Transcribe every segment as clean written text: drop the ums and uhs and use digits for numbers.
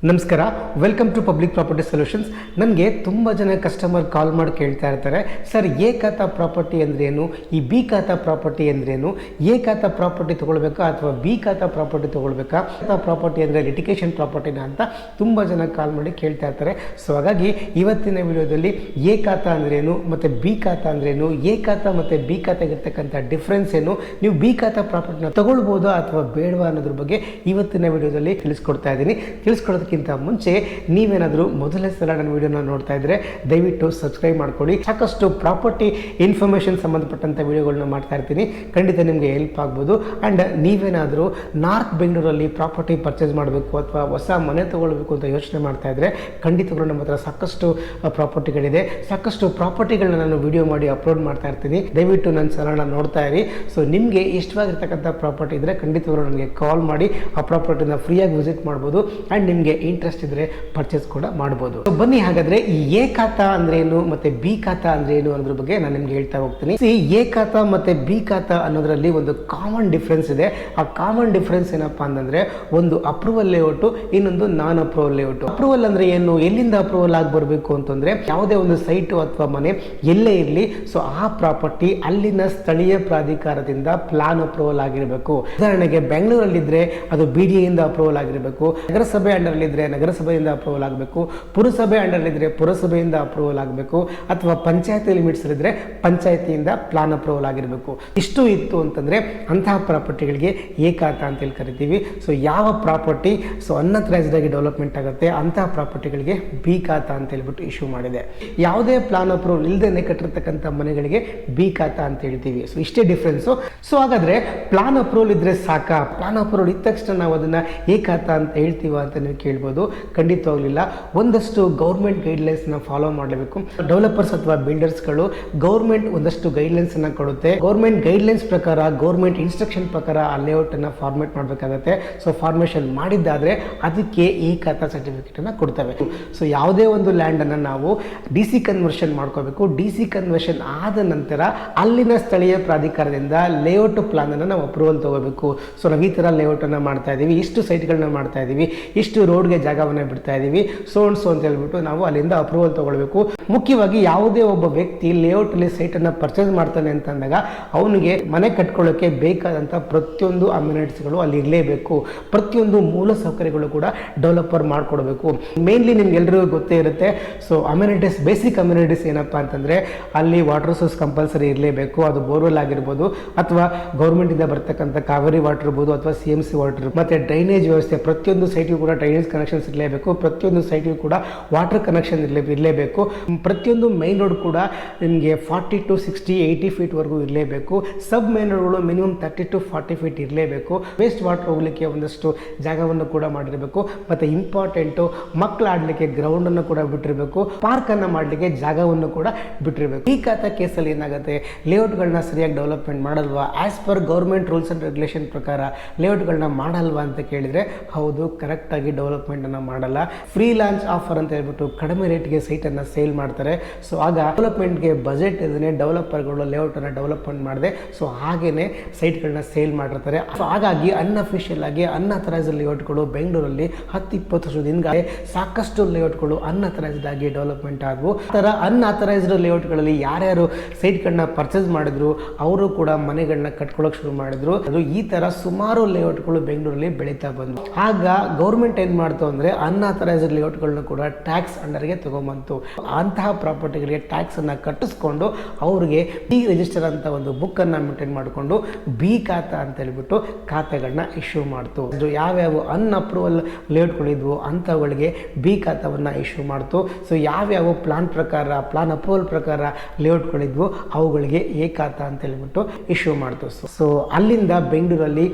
ನಮಸ್ಕಾರ, welcome to public property solutions. ನನಗೆ ತುಂಬ ಜನ ಕಸ್ಟಮರ್ ಕಾಲ್ ಮಾಡಿ ಕೇಳ್ತಾ ಇರ್ತಾರೆ, ಸರ್ ಎ ಖಾತಾ ಪ್ರಾಪರ್ಟಿ ಅಂದ್ರೇನು, ಈ ಬಿ ಖಾತಾ ಪ್ರಾಪರ್ಟಿ ಅಂದ್ರೇನು, ಎ ಖಾತಾ ಪ್ರಾಪರ್ಟಿ ತೊಗೊಳ್ಬೇಕಾ ಅಥವಾ ಬಿ ಖಾತಾ ಪ್ರಾಪರ್ಟಿ ತೊಗೊಳ್ಬೇಕಾ, ಖಾತಾ ಪ್ರಾಪರ್ಟಿ ಅಂದರೆ ಲಿಟಿಗೇಷನ್ ಪ್ರಾಪರ್ಟಿನ ಅಂತ ತುಂಬ ಜನ ಕಾಲ್ ಮಾಡಿ ಕೇಳ್ತಾ ಇರ್ತಾರೆ. ಸೊ ಹಾಗಾಗಿ ಇವತ್ತಿನ ವಿಡಿಯೋದಲ್ಲಿ ಎ ಖಾತಾ ಅಂದ್ರೇನು ಮತ್ತು ಬಿ ಖಾತಾ ಅಂದ್ರೇನು, ಎ ಖಾತಾ ಮತ್ತು ಬಿ ಖಾತೆಗಿರ್ತಕ್ಕಂಥ ಡಿಫ್ರೆನ್ಸ್ ಏನು, ನೀವು ಬಿ ಖಾತಾ ಪ್ರಾಪರ್ಟಿನ ತಗೊಳ್ಬೋದಾ ಅಥವಾ ಬೇಡವಾ ಅನ್ನೋದ್ರ ಬಗ್ಗೆ ಇವತ್ತಿನ ವಿಡಿಯೋದಲ್ಲಿ ತಿಳಿಸ್ಕೊಡ್ತಾ ಇದ್ದೀನಿ. ತಿಳಿಸ್ಕೊಡೋದಕ್ಕಿಂತ ಮುಂಚೆ ನೀವೇನಾದರೂ ಮೊದಲನೇ ಸಲ ನನ್ನ ವಿಡಿಯೋನ ನೋಡ್ತಾ ಇದ್ರೆ ದಯವಿಟ್ಟು ಸಬ್ಸ್ಕ್ರೈಬ್ ಮಾಡ್ಕೊಳ್ಳಿ. ಸಾಕಷ್ಟು ಪ್ರಾಪರ್ಟಿ ಇನ್ಫಾರ್ಮೇಷನ್ ಸಂಬಂಧಪಟ್ಟಂಥ ವಿಡಿಯೋಗಳನ್ನ ಮಾಡ್ತಾ ಇರ್ತೀನಿ, ಖಂಡಿತ ನಿಮಗೆ ಹೆಲ್ಪ್ ಆಗ್ಬೋದು. ಆ್ಯಂಡ್ ನೀವೇನಾದರೂ ನಾರ್ತ್ ಬೆಂಗಳೂರಲ್ಲಿ ಪ್ರಾಪರ್ಟಿ ಪರ್ಚೇಸ್ ಮಾಡಬೇಕು ಅಥವಾ ಹೊಸ ಮನೆ ತೊಗೊಳ್ಬೇಕು ಅಂತ ಯೋಚನೆ ಮಾಡ್ತಾ ಇದ್ರೆ ಖಂಡಿತಗಳು ನಮ್ಮ ಹತ್ರ ಸಾಕಷ್ಟು ಪ್ರಾಪರ್ಟಿಗಳಿದೆ. ಸಾಕಷ್ಟು ಪ್ರಾಪರ್ಟಿಗಳನ್ನ ನಾನು ವಿಡಿಯೋ ಮಾಡಿ ಅಪ್ಲೋಡ್ ಮಾಡ್ತಾ ಇರ್ತೀನಿ. ದಯವಿಟ್ಟು ನನ್ನ ಚಾನಲ್ನ ನೋಡ್ತಾ ಇರಿ. ಸೊ ನಿಮಗೆ ಇಷ್ಟವಾಗಿರ್ತಕ್ಕಂಥ ಪ್ರಾಪರ್ಟಿ ಇದ್ದರೆ ಖಂಡಿತಗಳು ನನಗೆ ಕಾಲ್ ಮಾಡಿ ಆ ಪ್ರಾಪರ್ಟಿನ ಫ್ರೀಯಾಗಿ ವಿಸಿಟ್ ಮಾಡ್ಬೋದು. ಆ್ಯಂಡ್ ನಿಮಗೆ ಇಂಟ್ರೆಸ್ಟ್ ಇದ್ದರೆ ಪರ್ಚೇಸ್ ಕೂಡ ಮಾಡ್ಬೋದು. ಬನ್ನಿ ಹಾಗಾದರೆ ಈ ಎ ಖಾತಾ ಅಂದ್ರೇನು ಮತ್ತು ಬಿ ಖಾತಾ ಅಂದ್ರೇನು ಅನ್ನೋದ್ರ ಬಗ್ಗೆ ನಾನು ನಿಮ್ಗೆ ಹೇಳ್ತಾ ಹೋಗ್ತೀನಿ. ಎ ಖಾತಾ ಮತ್ತು ಬಿ ಖಾತಾ ಅನ್ನೋದ್ರಲ್ಲಿ ಒಂದು ಕಾಮನ್ ಡಿಫ್ರೆನ್ಸ್ ಇದೆ. ಆ ಕಾಮನ್ ಡಿಫ್ರೆನ್ಸ್ ಏನಪ್ಪಾ ಅಂತಂದರೆ, ಒಂದು ಅಪ್ರೂವಲ್ ಲೇಔಟು, ಇನ್ನೊಂದು ನಾನ್ ಅಪ್ರೂವಲ್ ಲೇಔಟು. ಅಪ್ರೂವಲ್ ಅಂದರೆ ಏನು, ಎಲ್ಲಿಂದ ಅಪ್ರೂವಲ್ ಆಗಿ ಬರಬೇಕು ಅಂತಂದರೆ, ಯಾವುದೇ ಒಂದು ಸೈಟು ಅಥವಾ ಮನೆ ಎಲ್ಲೇ ಇರಲಿ, ಸೊ ಆ ಪ್ರಾಪರ್ಟಿ ಅಲ್ಲಿನ ಸ್ಥಳೀಯ ಪ್ರಾಧಿಕಾರದಿಂದ ಪ್ಲಾನ್ ಅಪ್ರೂವಲ್ ಆಗಿರಬೇಕು. ಉದಾಹರಣೆಗೆ ಬೆಂಗಳೂರಲ್ಲಿದ್ದರೆ ಅದು BDA ಇಂದ ಅಪ್ರೂವಲ್ ಆಗಿರಬೇಕು, ನಗರಸಭೆ ಅಂಡರ್ ಇದ್ರೆ ನಗರಸಭೆಯಿಂದ ಅಪ್ರೂವಲ್ ಆಗಬೇಕು, ಪುರಸಭೆ ಅಂಡರ್ ಇದ್ರೆ ಪುರಸಭೆಯಿಂದ ಅಪ್ರೂವಲ್ ಆಗಬೇಕು, ಅಥವಾ ಪಂಚಾಯತಿ ಲಿಮಿಟ್ಸ್ ಇದ್ರೆ ಪಂಚಾಯತಿಯಿಂದ ಪ್ಲಾನ್ ಅಪ್ರೂವಲ್ ಆಗಿರಬೇಕು. ಇಷ್ಟು ಇತ್ತು ಅಂತಂದ್ರೆ ಅಂತಹ ಪ್ರಾಪರ್ಟಿಗಳಿಗೆ ಎ ಖಾತಾ ಅಂತೇಳಿ ಕರಿತೀವಿ. ಸೊ ಯಾವ ಪ್ರಾಪರ್ಟಿ ಅನ್ಅಥರೈಸ್ಡ್ ಆಗಿ ಡೆವಲಪ್ಮೆಂಟ್ ಆಗುತ್ತೆ ಅಂತಹ ಪ್ರಾಪರ್ಟಿಗಳಿಗೆ ಬಿ ಖಾತಾ ಅಂತ ಹೇಳ್ಬಿಟ್ಟು ಇಶ್ಯೂ ಮಾಡಿದೆ. ಯಾವುದೇ ಪ್ಲಾನ್ ಅಪ್ರೂವಲ್ ಇಲ್ಲದೆ ಕಟ್ಟಿರ್ತಕ್ಕಂಥ ಮನೆಗಳಿಗೆ ಬಿ ಖಾತಾ ಅಂತ ಹೇಳ್ತೀವಿ. ಸೊ ಇಷ್ಟೇ ಡಿಫ್ರೆನ್ಸು. ಸೊ ಹಾಗಾದ್ರೆ ಪ್ಲಾನ್ ಅಪ್ರೂವಲ್ ಇದ್ರೆ ಸಾಕಾ, ಪ್ಲಾನ್ ಅಪ್ರೂವಲ್ ಇದ್ದ ತಕ್ಷಣ ನಾವು ಅದನ್ನ ಎ ಖಾತಾ ಅಂತ ಹೇಳ್ತೀವ ಅಂತ ನೀವು ಕೇಳ್ಬೋದು. ಖಂಡಿತವಾಗ್ಲಿಲ್ಲ. ಒಂದಷ್ಟು ಗೌರ್ಮೆಂಟ್ ಗೈಡ್ಲೈನ್ಸ್ನ ಫಾಲೋ ಮಾಡಲೇಬೇಕು. ಡೆವಲಪರ್ಸ್ ಅಥವಾ ಬಿಲ್ಡರ್ಸ್ಗಳು ಗೌರ್ಮೆಂಟ್ ಒಂದಷ್ಟು ಗೈಡ್ಲೈನ್ಸ್ ಕೊಡುತ್ತೆ. ಗೌರ್ಮೆಂಟ್ ಗೈಡ್ಲೈನ್ಸ್ ಪ್ರಕಾರ, ಗೌರ್ಮೆಂಟ್ ಇನ್ಸ್ಟ್ರಕ್ಷನ್ ಪ್ರಕಾರ ಆ ಲೇಔಟ್ ಅನ್ನ ಫಾರ್ಮೇಟ್ ಮಾಡಬೇಕಾಗುತ್ತೆ. ಸೊ ಫಾರ್ಮೇಷನ್ ಮಾಡಿದ್ದಾದ್ರೆ ಅದಕ್ಕೆ ಎ ಖಾತಾ ಸರ್ಟಿಫಿಕೇಟ್ ಅನ್ನ ಕೊಡ್ತವೆ. ಸೊ ಯಾವುದೇ ಒಂದು ಲ್ಯಾಂಡ್ ಅನ್ನ ನಾವು DC ಕನ್ವರ್ಷನ್ ಮಾಡ್ಕೋಬೇಕು. DC ಕನ್ವರ್ಷನ್ ಆದ ನಂತರ ಅಲ್ಲಿನ ಸ್ಥಳೀಯ ಪ್ರಾಧಿಕಾರದಿಂದ ಲೇಔಟ್ ಪ್ಲಾನ್ ಅನ್ನ ನಾವು ಅಪ್ರೂವಲ್ ತಗೋಬೇಕು. ಸೊ ನಾವು ಈ ತರ ಲೇಔಟ್ ಅನ್ನ ಮಾಡ್ತಾ ಇದೀವಿ, ಇಷ್ಟು ಸೈಟ್ಗಳನ್ನ ಮಾಡ್ತಾ ಇದೀವಿ, ಇಷ್ಟು ರೋಡ್ಗೆ ಜಾಗವನ್ನ ಬಿಡ್ತಾ ಇದೀವಿ, ಸೊ ಅಂತ ಹೇಳ್ಬಿಟ್ಟು ನಾವು ಅಲ್ಲಿಂದ ಅಪ್ರೂವಲ್ ತಗೊಳ್ಬೇಕು. ಮುಖ್ಯವಾಗಿ ಯಾವುದೇ ಒಬ್ಬ ವ್ಯಕ್ತಿ ಲೇಔಟ್ ಅಲ್ಲಿ ಸೈಟ್ ಅನ್ನ ಪರ್ಚೇಸ್ ಮಾಡ್ತಾನೆ ಅಂತ ಅಂದಾಗ ಅವನಿಗೆ ಮನೆ ಕಟ್ಕೊಳ್ಳೋಕೆ ಬೇಕಾದಂತ ಪ್ರತಿಯೊಂದು ಅಮ್ಯುನಿಟೀಸ್ಗಳು ಅಲ್ಲಿ ಇರಲೇಬೇಕು. ಪ್ರತಿಯೊಂದು ಮೂಲ ಸೌಕರ್ಯಗಳು ಕೂಡ ಡೆವಲಪರ್ ಮಾಡ್ಕೊಡ್ಬೇಕು. ಮೇನ್ಲಿ ನಿಮ್ಗೆ ಎಲ್ರಿಗೂ ಗೊತ್ತೇ ಇರುತ್ತೆ. ಸೊ ಅಮ್ಯುನಿಟೀಸ್, ಬೇಸಿಕ್ ಅಮ್ಯುನಿಟೀಸ್ ಏನಪ್ಪಾ ಅಂತಂದ್ರೆ, ಅಲ್ಲಿ ವಾಟರ್ ಸೋರ್ಸ್ ಕಂಪಲ್ಸರಿ ಇರಲೇಬೇಕು. ಅದು ಬೋರ್ವೆಲ್ ಆಗಿರ್ಬೋದು ಅಥವಾ ಗೌರ್ಮೆಂಟ್ ಇಂದ ಬರ್ತಕ್ಕಂಥ ಕಾವೇರಿ ವಾಟರ್ ಇರ್ಬೋದು ಅಥವಾ CMC ವಾಟರ್, ಮತ್ತೆ ಡ್ರೈನೇಜ್ ವ್ಯವಸ್ಥೆ, ಪ್ರತಿಯೊಂದು ಸೈಟ್ಗೂ ಕೂಡ ಡ್ರೈನೇಜ್ ಕನೆಕ್ಷನ್ಸ್ ಇರಲೇಬೇಕು. ಪ್ರತಿಯೊಂದು ಸೈಟ್ಗೂ ಕೂಡ ವಾಟರ್ ಕನೆಕ್ಷನ್ ಇರಲೇಬೇಕು. ಪ್ರತಿಯೊಂದು ಮೈನ್ ರೋಡ್ ಕೂಡ ನಿಮಗೆ 40 to 60, 80 ಫೀಟ್ ವರೆಗೂ ಇರಲೇಬೇಕು. ಸಬ್ ಮೈನ್ ರೋಡ್ಗಳು ಮಿನಿಮಮ್ 30 to 40 ಫೀಟ್ ಇರಲೇಬೇಕು. ವೇಸ್ಟ್ ವಾಟರ್ ಹೋಗ್ಲಿಕ್ಕೆ ಒಂದಷ್ಟು ಜಾಗವನ್ನು ಕೂಡ ಮಾಡಿರಬೇಕು. ಮತ್ತೆ ಇಂಪಾರ್ಟೆಂಟು, ಮಕ್ಕಳು ಆಡ್ಲಿಕ್ಕೆ ಗ್ರೌಂಡ್ ಅನ್ನು ಕೂಡ ಬಿಟ್ಟಿರಬೇಕು. ಪಾರ್ಕ್ ಅನ್ನ ಮಾಡಲಿಕ್ಕೆ ಜಾಗವನ್ನು ಕೂಡ ಬಿಟ್ಟಿರಬೇಕು. ಈ ಖಾತಾ ಕೇಸಲ್ಲಿ ಏನಾಗುತ್ತೆ, ಲೇಔಟ್ಗಳನ್ನ ಸರಿಯಾಗಿ ಡೆವಲಪ್ಮೆಂಟ್ ಮಾಡಲ್ವಾ, as per government rules and regulation ಪ್ರಕಾರ ಲೇಔಟ್ಗಳನ್ನ ಮಾಡಲ್ವಾ ಅಂತ ಕೇಳಿದ್ರೆ ಹೌದು, ಕರೆಕ್ಟ್ ಆಗಿ ಡೆವಲಪ್ಮೆಂಟ್ ಅನ್ನ ಮಾಡಲ್ಲ. ಫ್ರೀ ಲಾಂಚ್ ಆಫರ್ ಅಂತ ಹೇಳ್ಬಿಟ್ಟು ಕಡಿಮೆ ರೇಟ್ಗೆ ಸೈಟ್ ಅನ್ನ ಸೇಲ್ ಮಾಡ್ತಾರೆ. ಸೊ ಆಗ ಡೆವಲಪ್ಮೆಂಟ್ಗೆ ಬಜೆಟ್ ಇದನ್ನೇ ಡೆವಲಪರ್ಗಳು ಲೇಔಟ್ ಅನ್ನ ಡೆವಲಪ್ಮೆಂಟ್ ಮಾಡಿದೆ. ಸೊ ಹಾಗೇನೆ ಸೈಟ್ಗಳನ್ನ ಸೇಲ್ ಮಾಡಿರ್ತಾರೆ. ಸೊ ಹಾಗಾಗಿ ಅನ್ಅಫಿಷಿಯಲ್ ಆಗಿ ಅನ್ಅಥರೈಸ್ಡ್ ಲೇಔಟ್ಗಳು ಬೆಂಗಳೂರಲ್ಲಿ 10-20 ವರ್ಷದ ಹಿಂದೆ ಸಾಕಷ್ಟು ಲೇಔಟ್ಗಳು ಅನ್ಅಥರೈಸ್ಡ್ ಆಗಿ ಡೆವಲಪ್ಮೆಂಟ್ ಆದವು. ತರ ಅನ್ಅಥರೈಸ್ಡ್ ಲೇಔಟ್ಗಳಲ್ಲಿ ಯಾರ್ಯಾರು ಸೈಟ್ಗಳನ್ನ ಪರ್ಚೇಸ್ ಮಾಡಿದ್ರು ಅವರು ಕೂಡ ಮನೆಗಳನ್ನ ಕಟ್ಕೊಳ್ಳೋಕೆ ಶುರು ಮಾಡಿದ್ರು. ಅದು ಈ ತರ ಸುಮಾರು ಲೇಔಟ್ಗಳು ಬೆಂಗಳೂರಲ್ಲಿ ಬೆಳೀತಾ ಬಂದ್ವು. ಆಗ ಗೌರ್ಮೆಂಟ್ ಏನ್ ಮಾಡ್ತು ಅಂದ್ರೆ, ಅನ್ಅಥರೈಸ್ಡ್ ಲೇಔಟ್ಗಳನ್ನ ಕೂಡ ಟ್ಯಾಕ್ಸ್ ಅಂಡರ್ಗೆ ತಗೊಂಬಂತು. ಅಂತಹ ಪ್ರಾಪರ್ಟಿಗಳಿಗೆ ಟ್ಯಾಕ್ಸ್ ಅನ್ನ ಕಟ್ಟಿಸ್ಕೊಂಡು ಅವ್ರಿಗೆ ಬಿ ರಿಜಿಸ್ಟರ್ ಅಂತ ಒಂದು ಬುಕ್ ಅನ್ನ ಮೇಂಟೈನ್ ಮಾಡಿಕೊಂಡು ಬಿ ಖಾತಾ ಅಂತ ಹೇಳ್ಬಿಟ್ಟು ಖಾತೆಗಳನ್ನ ಇಶ್ಯೂ ಮಾಡ್ತು. ಯಾವ್ಯಾವ ಅನ್ಅಪ್ರೂವಲ್ ಲೇಔಟ್ಗಳಿದ್ವು ಅಂಥವುಗಳಿಗೆ ಬಿ ಖಾತಾವನ್ನ ಇಶ್ಯೂ ಮಾಡ್ತು. ಸೊ ಯಾವ್ಯಾವ ಪ್ಲಾನ್ ಅಪ್ರೂವಲ್ ಪ್ರಕಾರ ಲೇಔಟ್ಗಳಿದ್ವು ಅವುಗಳಿಗೆ ಎ ಖಾತಾ ಅಂತ ಹೇಳ್ಬಿಟ್ಟು ಇಶ್ಯೂ ಮಾಡ್ತು. ಸೊ ಅಲ್ಲಿಂದ ಬೆಂಗಳೂರಲ್ಲಿ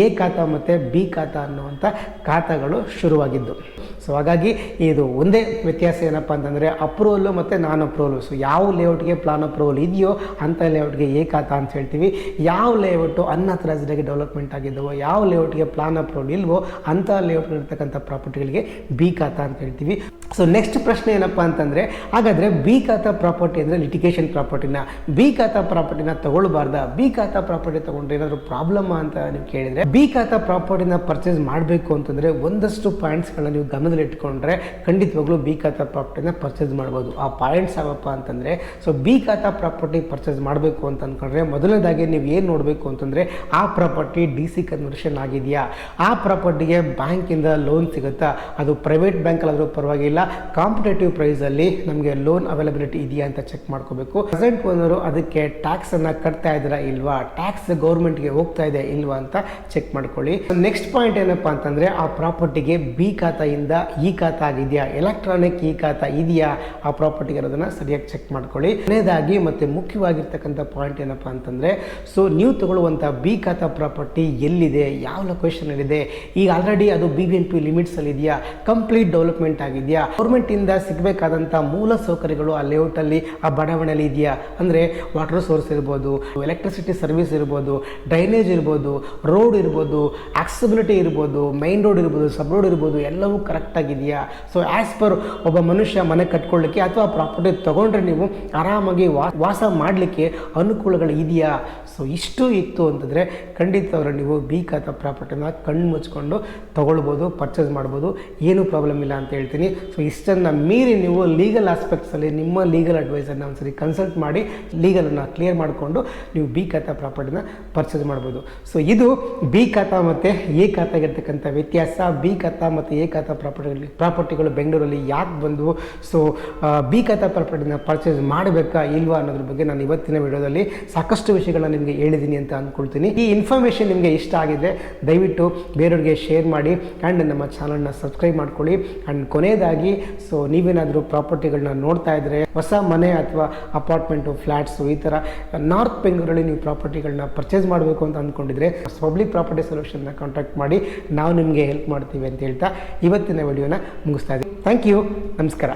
ಎ ಖಾತಾ ಮತ್ತೆ ಬಿ ಖಾತಾ ಅನ್ನುವಂಥ ಖಾತಾಗಳು ಶುರುವಾಗಿದ್ದು. ಸೊ ಹಾಗಾಗಿ ಇದು ಒಂದೇ ವ್ಯತ್ಯಾಸ ಏನಪ್ಪ ಅಂತಂದರೆ, ಅಪ್ರೂವಲ್ ಅಪ್ರೂವಲ್ ಮತ್ತು ನಾನ್ ಅಪ್ರೂವಲ್. ಸೊ ಯಾವ ಲೇಔಟ್ಗೆ ಪ್ಲಾನ್ ಅಪ್ರೂವಲ್ ಇದೆಯೋ ಅಂಥ ಲೇಔಟ್ಗೆ ಎ ಖಾತಾ ಅಂತ ಹೇಳ್ತೀವಿ. ಯಾವ ಲೇಔಟು ಅನ್ಅಥರೈಸ್ಡ್ ಡೆವಲಪ್ಮೆಂಟ್ ಆಗಿದ್ದಾವೋ, ಯಾವ ಲೇಔಟ್ಗೆ ಪ್ಲಾನ್ ಅಪ್ರೂವಲ್ ಇಲ್ವೋ ಅಂಥ ಲೇಔಟ್ ಇರ್ತಕ್ಕಂಥ ಪ್ರಾಪರ್ಟಿಗಳಿಗೆ ಬಿ ಖಾತಾ ಅಂತ ಹೇಳ್ತೀವಿ. ಸೊ ನೆಕ್ಸ್ಟ್ ಪ್ರಶ್ನೆ ಏನಪ್ಪ ಅಂತಂದರೆ, ಹಾಗಾದರೆ ಬಿ ಖಾತಾ ಪ್ರಾಪರ್ಟಿ ಅಂದರೆ ಲಿಟಿಗೇಷನ್ ಪ್ರಾಪರ್ಟಿನ, ಬಿ ಖಾತಾ ಪ್ರಾಪರ್ಟಿನ ತಗೊಳ್ಬಾರ್ದ, ಬಿ ಖಾತಾ ಪ್ರಾಪರ್ಟಿ ತಗೊಂಡ್ರೆ ಏನಾದರೂ ಪ್ರಾಬ್ಲಮ್ ಅಂತ ನೀವು ಕೇಳಿದರೆ, ಬಿ ಖಾತಾ ಪ್ರಾಪರ್ಟಿನ ಪರ್ಚೇಸ್ ಮಾಡಬೇಕು ಅಂತಂದರೆ ಒಂದಷ್ಟು ಪಾಯಿಂಟ್ಸ್ಗಳನ್ನ ನೀವು ಗಮನದಲ್ಲಿ ಇಟ್ಕೊಂಡ್ರೆ ಖಂಡಿತವಾಗ್ಲೂ ಬಿ ಖಾತಾ ಪ್ರಾಪರ್ಟಿನ ಪರ್ಚೇಸ್ ಮಾಡ್ಬೋದು. ಆ ಪಾಯಿಂಟ್ಸ್ ಯಾವಪ್ಪ ಅಂತಂದರೆ, ಸೊ ಬಿ ಖಾತಾ ಪ್ರಾಪರ್ಟಿ ಪರ್ಚೇಸ್ ಮಾಡಬೇಕು ಅಂತ ಅಂದ್ಕೊಂಡ್ರೆ ಮೊದಲನೇದಾಗಿ ನೀವು ಏನು ನೋಡಬೇಕು ಅಂತಂದರೆ ಆ ಪ್ರಾಪರ್ಟಿ ಡಿ ಸಿ ಕನ್ವರ್ಷನ್ ಆಗಿದೆಯಾ, ಆ ಪ್ರಾಪರ್ಟಿಗೆ ಬ್ಯಾಂಕಿಂದ ಲೋನ್ ಸಿಗುತ್ತಾ, ಅದು ಪ್ರೈವೇಟ್ ಬ್ಯಾಂಕಲ್ಲಾದರೂ ಪರವಾಗಿಲ್ಲ, ಕಾಂಪಿಟೇಟಿವ್ ಪ್ರೈಸಲ್ಲಿ ನಮಗೆ ಲೋನ್ ಅವೈಲಬಿಲಿಟಿ ಇದೆಯಾ ಅಂತ ಚೆಕ್ ಮಾಡ್ಕೋಬೇಕು. ಪ್ರೆಸೆಂಟ್ ಓನರು ಅದಕ್ಕೆ ಟ್ಯಾಕ್ಸನ್ನು ಕಟ್ತಾ ಇದ್ದೀರಾ ಇಲ್ವಾ, ಟ್ಯಾಕ್ಸ್ ಗೌರ್ಮೆಂಟ್ಗೆ ಹೋಗ್ತಾ ಇದೆ ಇಲ್ವಾ ಅಂತ ಚೆಕ್ ಮಾಡ್ಕೊಳ್ಳಿ. ನೆಕ್ಸ್ಟ್ ಪಾಯಿಂಟ್ ಏನಪ್ಪ ಅಂತಂದರೆ ಆ ಪ್ರಾಪರ್ಟಿಗೆ ಬಿ ಖಾತೆಯಿಂದ ಇ ಖಾತಾ ಆಗಿದೆಯಾ, ಎಲೆಕ್ಟ್ರಾನಿಕ್ ಇ ಖಾತಾ ಇದೆಯಾ ಆ ಪ್ರಾಪರ್ಟಿಗೆ ಅನ್ನೋದನ್ನು ಸರಿಯಾಗಿ ಚೆಕ್ ಮಾಡ್ಕೊಳ್ಳಿ. ಕೊನೆಯದಾಗಿ ಮತ್ತು ಮುಖ್ಯವಾಗಿರ್ತಕ್ಕಂಥ ಪಾಯಿಂಟ್ ಏನಪ್ಪ ಅಂತಂದರೆ, ಸೊ ನೀವು ತಗೊಳ್ಳುವಂಥ ಬಿ ಖಾತಾ ಪ್ರಾಪರ್ಟಿ ಎಲ್ಲಿದೆ, ಯಾವ ಲೊಕೇಶನಲ್ಲಿದೆ, ಈಗ ಆಲ್ರೆಡಿ ಅದು BBMP ಲಿಮಿಟ್ಸಲ್ಲಿ ಇದೆಯಾ, ಕಂಪ್ಲೀಟ್ ಡೆವಲಪ್ಮೆಂಟ್ ಆಗಿದೆಯಾ, ಗೌರ್ಮೆಂಟಿಂದ ಸಿಗಬೇಕಾದಂಥ ಮೂಲ ಸೌಕರ್ಯಗಳು ಆ ಲೇಔಟಲ್ಲಿ ಆ ಬಡಾವಣೆಯಲ್ಲಿ ಇದೆಯಾ, ಅಂದರೆ ವಾಟರ್ ಸೋರ್ಸ್ ಇರ್ಬೋದು, ಎಲೆಕ್ಟ್ರಿಸಿಟಿ ಸರ್ವಿಸ್ ಇರ್ಬೋದು, ಡ್ರೈನೇಜ್ ಇರ್ಬೋದು, ರೋಡ್ ಇರ್ಬೋದು, ಆಕ್ಸೆಸಿಬಿಲಿಟಿ ಇರ್ಬೋದು, ಮೈನ್ ರೋಡ್ ಇರ್ಬೋದು, ಸಬ್ ರೋಡ್ ಇರ್ಬೋದು, ಎಲ್ಲವೂ ಕರೆಕ್ಟಾಗಿದೆಯಾ. ಸೊ ಆ್ಯಸ್ ಪರ್ ಒಬ್ಬ ಮನುಷ್ಯ ಮನೆ ಕಟ್ಕೊಳ್ಳಿಕ್ಕೆ ಅಥವಾ ಪ್ರಾಪರ್ಟಿ ತೊಗೊಂಡ್ರೆ ನೀವು ಆರಾಮಾಗಿ ವಾಸ ಮಾಡಲಿಕ್ಕೆ ಅನುಕೂಲಗಳು ಇದೆಯಾ. ಸೊ ಇಷ್ಟು ಇತ್ತು ಅಂತಂದರೆ ಖಂಡಿತವರು ನೀವು ಬಿ ಖಾತಾ ಪ್ರಾಪರ್ಟಿನ ಕಣ್ಣು ಮುಚ್ಕೊಂಡು ತೊಗೊಳ್ಬೋದು, ಪರ್ಚೇಸ್ ಮಾಡ್ಬೋದು, ಏನೂ ಪ್ರಾಬ್ಲಮ್ ಇಲ್ಲ ಅಂತ ಹೇಳ್ತೀನಿ. ಸೊ ಇಷ್ಟನ್ನು ಮೀರಿ ನೀವು ಲೀಗಲ್ ಆಸ್ಪೆಕ್ಟ್ಸಲ್ಲಿ ನಿಮ್ಮ ಲೀಗಲ್ ಅಡ್ವೈಸರ್ನ ಒಂದ್ಸರಿ ಕನ್ಸಲ್ಟ್ ಮಾಡಿ ಲೀಗಲನ್ನು ಕ್ಲಿಯರ್ ಮಾಡಿಕೊಂಡು ನೀವು ಬಿ ಖಾತಾ ಪ್ರಾಪರ್ಟಿನ ಪರ್ಚೇಸ್ ಮಾಡ್ಬೋದು. ಸೊ ಇದು ಬಿ ಖಾತಾ ಮತ್ತು ಎ ಖಾತಾಗಿರ್ತಕ್ಕಂಥ ವ್ಯತ್ಯಾಸ. ಬಿ ಖಾತಾ ಮತ್ತು ಎ ಖಾತಾ ಪ್ರಾಪರ್ಟಿಗಳು ಬೆಂಗಳೂರಲ್ಲಿ ಯಾಕೆ ಬಂದವು, ಸೊ ಬಿ ಖಾತಾ ಪ್ರಾಪರ್ಟಿನ ಪರ್ಚೇಸ್ ಮಾಡಬೇಕಾ ಇಲ್ವಾ ಅನ್ನೋದ್ರ ಬಗ್ಗೆ ನಾನು ಇವತ್ತಿನ ವಿಡಿಯೋದಲ್ಲಿ ಸಾಕಷ್ಟು ವಿಷಯಗಳನ್ನ ನಿಮಗೆ ಹೇಳಿದ್ದೀನಿ ಅಂತ ಅಂದ್ಕೊಳ್ತೀನಿ. ಈ ಇನ್ಫಾರ್ಮೇಷನ್ ನಿಮಗೆ ಇಷ್ಟ ಆಗಿದೆ ದಯವಿಟ್ಟು ಬೇರೆಯವ್ರಿಗೆ ಶೇರ್ ಮಾಡಿ ಆ್ಯಂಡ್ ನಮ್ಮ ಚಾನಲ್ನ ಸಬ್ಸ್ಕ್ರೈಬ್ ಮಾಡ್ಕೊಳ್ಳಿ. ಆ್ಯಂಡ್ ಕೊನೆಯದಾಗಿ, ಸೊ ನೀವೇನಾದರೂ ಪ್ರಾಪರ್ಟಿಗಳನ್ನ ನೋಡ್ತಾ ಇದ್ದರೆ, ಹೊಸ ಮನೆ ಅಥವಾ ಅಪಾರ್ಟ್ಮೆಂಟು, ಫ್ಲ್ಯಾಟ್ಸು, ಈ ಥರ ನಾರ್ತ್ ಬೆಂಗಳೂರಲ್ಲಿ ನೀವು ಪ್ರಾಪರ್ಟಿಗಳನ್ನ ಪರ್ಚೇಸ್ ಮಾಡಬೇಕು ಅಂತ ಅಂದ್ಕೊಂಡಿದ್ರೆ ಪಬ್ಲಿಕ್ ಪ್ರಾಪರ್ಟಿ ಸೊಲ್ಯೂಷನ್ನ ಕಾಂಟ್ಯಾಕ್ಟ್ ಮಾಡಿ, ನಾವು ನಿಮಗೆ ಹೆಲ್ಪ್ ಮಾಡ್ತೀವಿ ಅಂತ ಹೇಳ್ತಾ ಇವತ್ತಿನ ವಿಡಿಯೋನ ಮುಗಿಸ್ತಾ ಇದ್ದೀವಿ. ಥ್ಯಾಂಕ್ ಯು, ನಮಸ್ಕಾರ.